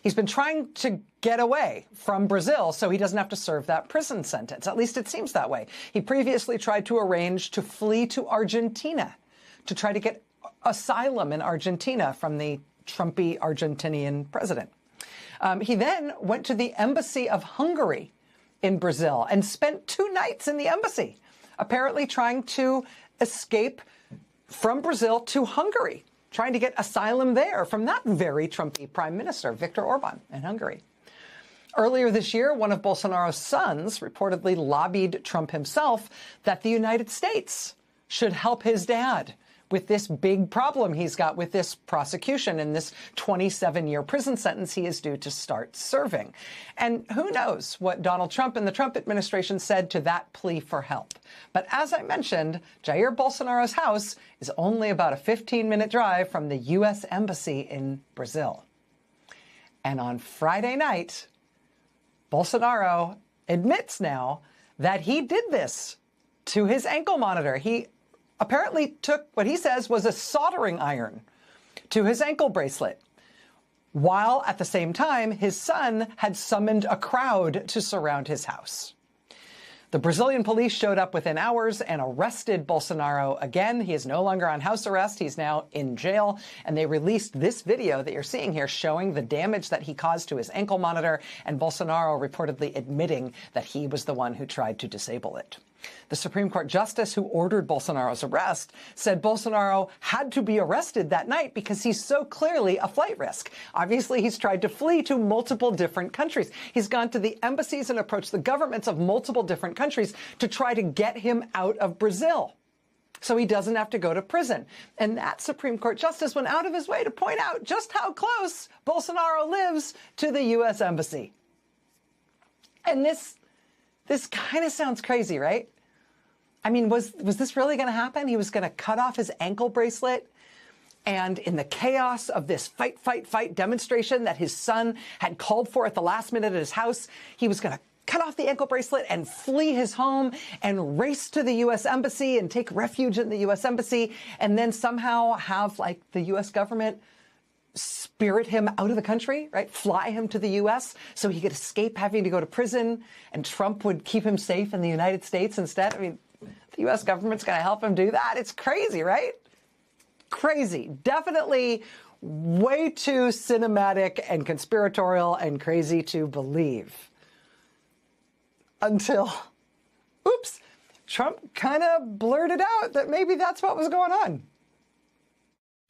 He's been trying to get away from Brazil so he doesn't have to serve that prison sentence. At least it seems that way. He previously tried to arrange to flee to Argentina to try to get asylum in Argentina from the Trumpy Argentinian president. He then went to the embassy of Hungary in Brazil and spent 2 nights in the embassy, apparently trying to escape from Brazil to Hungary, trying to get asylum there from that very Trumpy prime minister, Viktor Orban, in Hungary. Earlier this year, one of Bolsonaro's sons reportedly lobbied Trump himself that the United States should help his dad with this big problem he's got with this prosecution and this 27-year prison sentence he is due to start serving. And who knows what Donald Trump and the Trump administration said to that plea for help. But as I mentioned, Jair Bolsonaro's house is only about a 15-minute drive from the U.S. Embassy in Brazil. And on Friday night, Bolsonaro admits now that he did this to his ankle monitor. He apparently took what he says was a soldering iron to his ankle bracelet, while at the same time his son had summoned a crowd to surround his house. The Brazilian police showed up within hours and arrested Bolsonaro again. He is no longer on house arrest. He's now in jail. And they released this video that you're seeing here showing the damage that he caused to his ankle monitor, and Bolsonaro reportedly admitting that he was the one who tried to disable it. The Supreme Court justice who ordered Bolsonaro's arrest said Bolsonaro had to be arrested that night because he's so clearly a flight risk. Obviously, he's tried to flee to multiple different countries. He's gone to the embassies and approached the governments of multiple different countries to try to get him out of Brazil so he doesn't have to go to prison. And that Supreme Court justice went out of his way to point out just how close Bolsonaro lives to the U.S. Embassy. And this kind of sounds crazy, right? I mean, was this really going to happen? He was going to cut off his ankle bracelet, and in the chaos of this fight, fight, fight demonstration that his son had called for at the last minute at his house, he was going to cut off the ankle bracelet and flee his home and race to the U.S. Embassy and take refuge in the U.S. Embassy, and then somehow have, like, the U.S. government spirit him out of the country, right? Fly him to the U.S. so he could escape having to go to prison, and Trump would keep him safe in the United States instead. I mean, the U.S. government's going to help him do that. It's crazy, right? Crazy. Definitely way too cinematic and conspiratorial and crazy to believe. Until, oops, Trump kind of blurted out that maybe that's what was going on.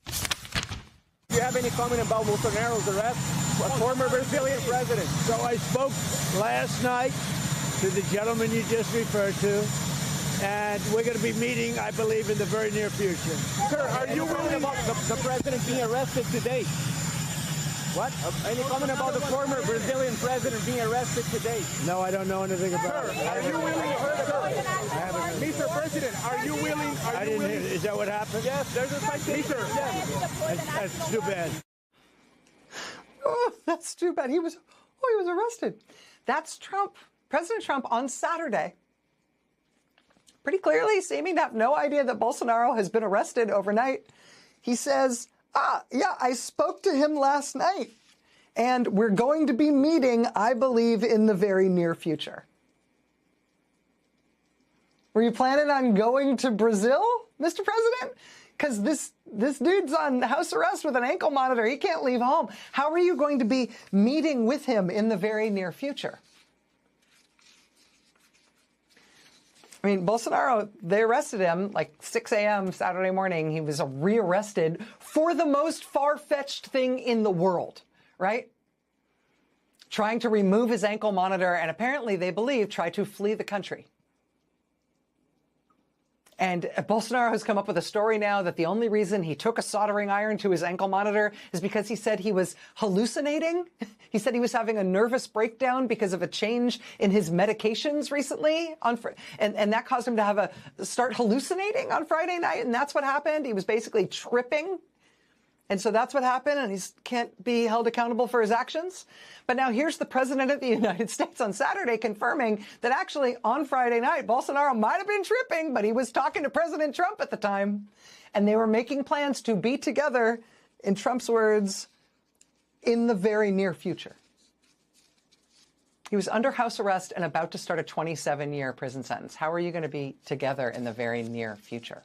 Do you have any comment about Bolsonaro's arrest? A former Brazilian president. So I spoke last night to the gentleman you just referred to, and we're going to be meeting, I believe, in the very near future. Sir, are you willing about the president being arrested today? What? Any comment about the former Brazilian president being arrested today? No, I don't know anything about it. Are you willing to heard about it? Mr. President, are you willing? I didn't hear. Is that what happened? Yes, there's a citation. Yes. That's too bad. Oh, that's too bad. He was arrested. That's Trump, President Trump on Saturday, pretty clearly seeming to have no idea that Bolsonaro has been arrested overnight. He says, yeah, I spoke to him last night, and we're going to be meeting, I believe, in the very near future. Were you planning on going to Brazil, Mr. President? Because this dude's on house arrest with an ankle monitor. He can't leave home. How are you going to be meeting with him in the very near future? I mean, Bolsonaro, they arrested him like 6 a.m. Saturday morning. He was rearrested for the most far-fetched thing in the world, right? Trying to remove his ankle monitor and apparently, they believe, try to flee the country. And Bolsonaro has come up with a story now that the only reason he took a soldering iron to his ankle monitor is because he said he was hallucinating. He said he was having a nervous breakdown because of a change in his medications recently, and that caused him to start hallucinating on Friday night, and that's what happened. He was basically tripping. And so that's what happened, and he can't be held accountable for his actions. But now here's the president of the United States on Saturday confirming that actually on Friday night, Bolsonaro might have been tripping, but he was talking to President Trump at the time. And they were making plans to be together, in Trump's words, in the very near future. He was under house arrest and about to start a 27-year prison sentence. How are you going to be together in the very near future?